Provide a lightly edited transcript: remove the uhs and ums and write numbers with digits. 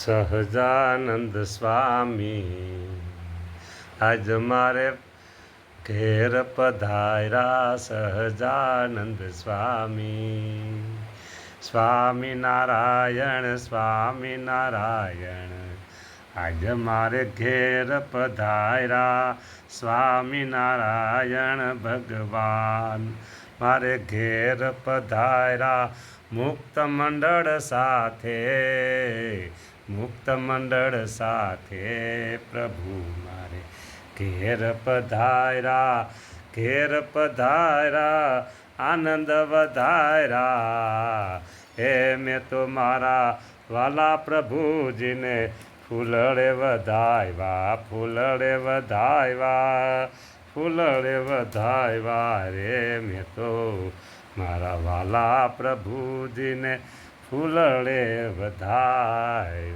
સહજાનંદ સ્વામી આજ મારે ઘેર પધાર્યા સહજાનંદ સ્વામી. સ્વામિનારાયણ સ્વામિનારાયણ આજ મારે ઘેર પધાર્યા સ્વામિનારાયણ ભગવાન. મારે ઘેર પધાર્યા મુક્ત મંડળ સાથે, મુક્ત મંડળ સાથે પ્રભુ મારે ઘેર પધાર્યા, ઘેર પધાર્યા આનંદ વધાર્યા. હે મેં તો મારા વાલા પ્રભુજીને ફૂલડે વધાવ્યા, ફૂલડે વધાવ્યા, ફૂલડે વધાવ્યા રે. મેં તો મારા વાલા પ્રભુજીને ફૂલડે વધાવ્યા.